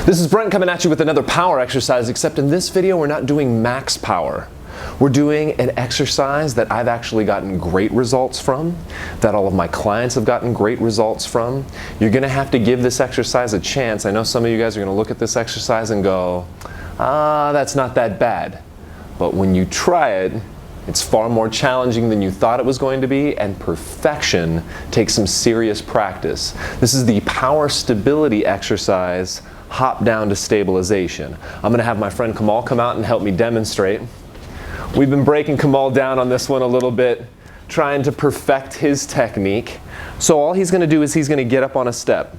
This is Brent coming at you with another power exercise, except in this video we're not doing max power. We're doing an exercise that I've actually gotten great results from, that all of my clients have gotten great results from. You're going to have to give this exercise a chance. I know some of you guys are going to look at this exercise and go, that's not that bad. But when you try it, it's far more challenging than you thought it was going to be, and perfection takes some serious practice. This is the power stability exercise, hop down to stabilization. I'm going to have my friend Kamal come out and help me demonstrate. We've been breaking Kamal down on this one a little bit, trying to perfect his technique. So all he's going to do is he's going to get up on a step.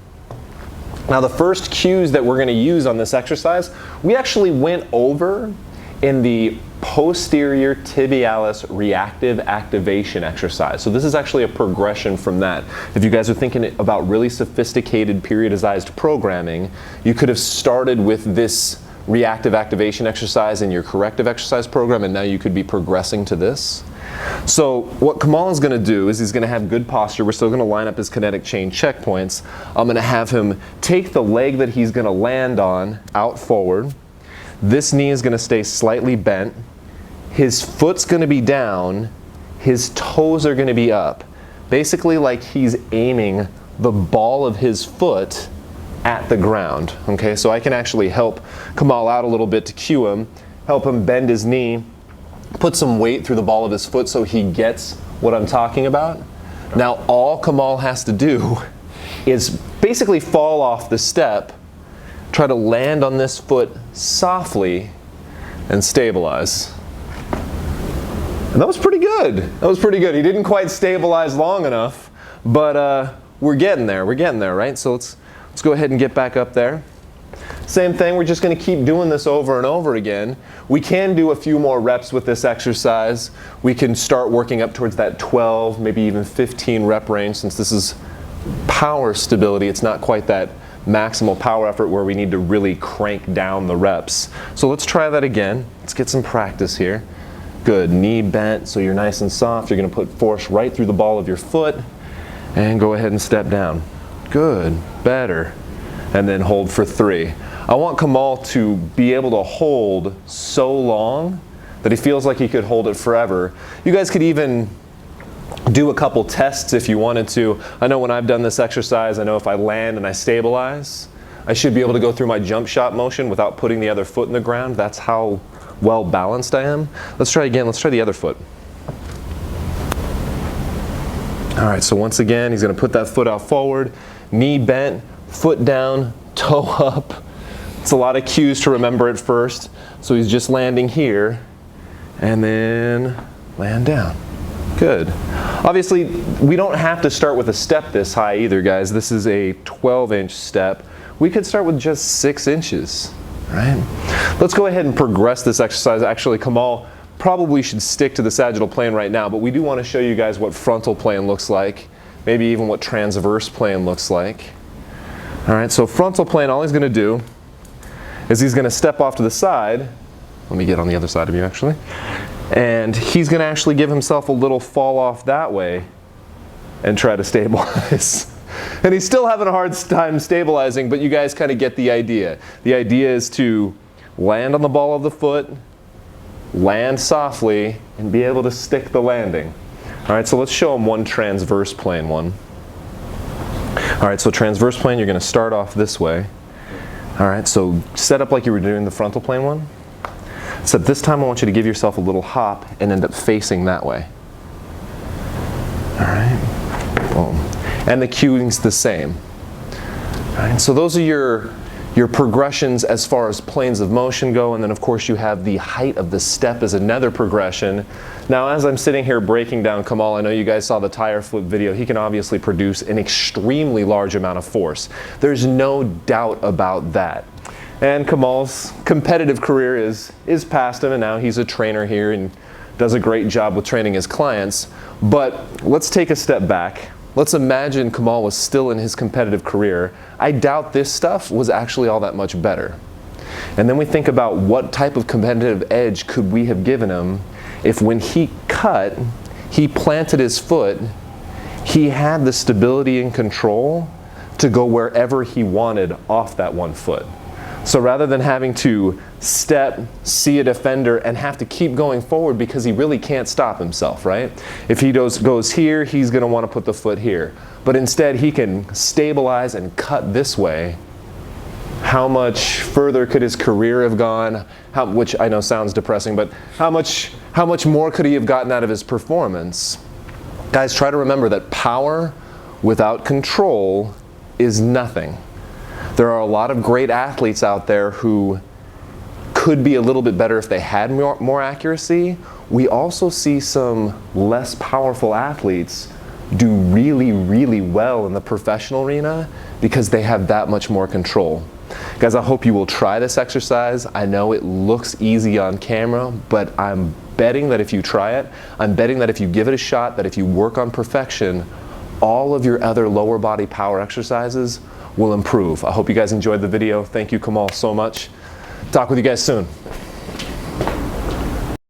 Now the first cues that we're going to use on this exercise, we actually went over in the posterior tibialis reactive activation exercise. So this is actually a progression from that. If you guys are thinking about really sophisticated periodized programming, you could have started with this reactive activation exercise in your corrective exercise program, and now you could be progressing to this. So what Kamal is going to do is he's going to have good posture. We're still going to line up his kinetic chain checkpoints. I'm going to have him take the leg that he's going to land on out forward. This knee is going to stay slightly bent. His foot's going to be down. His toes are going to be up. Basically like he's aiming the ball of his foot at the ground. Okay, so I can actually help Kamal out a little bit to cue him, help him bend his knee, put some weight through the ball of his foot so he gets what I'm talking about. Now all Kamal has to do is basically fall off the step, try to land on this foot softly, and stabilize. And that was pretty good. That was pretty good. He didn't quite stabilize long enough, but we're getting there. We're getting there, right? So let's go ahead and get back up there. Same thing, we're just going to keep doing this over and over again. We can do a few more reps with this exercise. We can start working up towards that 12, maybe even 15 rep range. Since this is power stability, it's not quite that maximal power effort where we need to really crank down the reps. So let's try that again. Let's get some practice here. Good, knee bent so you're nice and soft. You're going to put force right through the ball of your foot and go ahead and step down. Good, better. And then hold for 3. I want Kamal to be able to hold so long that he feels like he could hold it forever. You guys could even do a couple tests if you wanted to. I know when I've done this exercise, I know if I land and I stabilize, I should be able to go through my jump shot motion without putting the other foot in the ground. That's how well balanced I am. Let's try again. Let's try the other foot. All right, so once again, he's going to put that foot out forward, knee bent, foot down, toe up. It's a lot of cues to remember at first. So he's just landing here and then land down. Good. Obviously, we don't have to start with a step this high either, guys. This is a 12-inch step. We could start with just 6 inches, right? Let's go ahead and progress this exercise. Actually, Kamal probably should stick to the sagittal plane right now, but we do want to show you guys what frontal plane looks like, maybe even what transverse plane looks like. All right, so frontal plane, all he's going to do is he's going to step off to the side. Let me get on the other side of you, actually. And he's going to actually give himself a little fall off that way and try to stabilize. And he's still having a hard time stabilizing, but you guys kind of get the idea. The idea is to land on the ball of the foot, land softly, and be able to stick the landing. All right, so let's show him one transverse plane one. All right, so transverse plane, you're going to start off this way. All right, so set up like you were doing the frontal plane one. Except this time I want you to give yourself a little hop and end up facing that way. All right, boom. And the cueing's the same. All right, so those are your progressions as far as planes of motion go, and then of course you have the height of the step as another progression. Now as I'm sitting here breaking down Kamal, I know you guys saw the tire flip video, he can obviously produce an extremely large amount of force. There's no doubt about that. And Kamal's competitive career is past him, and now he's a trainer here and does a great job with training his clients. But let's take a step back. Let's imagine Kamal was still in his competitive career. I doubt this stuff was actually all that much better. And then we think about what type of competitive edge could we have given him if when he cut, he planted his foot, he had the stability and control to go wherever he wanted off that one foot. So rather than having to step, see a defender, and have to keep going forward because he really can't stop himself, right? If he goes here, he's going to want to put the foot here. But instead, he can stabilize and cut this way. How much further could his career have gone? Which I know sounds depressing, but how much more could he have gotten out of his performance? Guys, try to remember that power without control is nothing. There are a lot of great athletes out there who could be a little bit better if they had more accuracy. We also see some less powerful athletes do really, really well in the professional arena because they have that much more control. Guys, I hope you will try this exercise. I know it looks easy on camera, but I'm betting that if you try it, I'm betting that if you give it a shot, that if you work on perfection, all of your other lower body power exercises will improve. I hope you guys enjoyed the video. Thank you, Kamal, so much. Talk with you guys soon.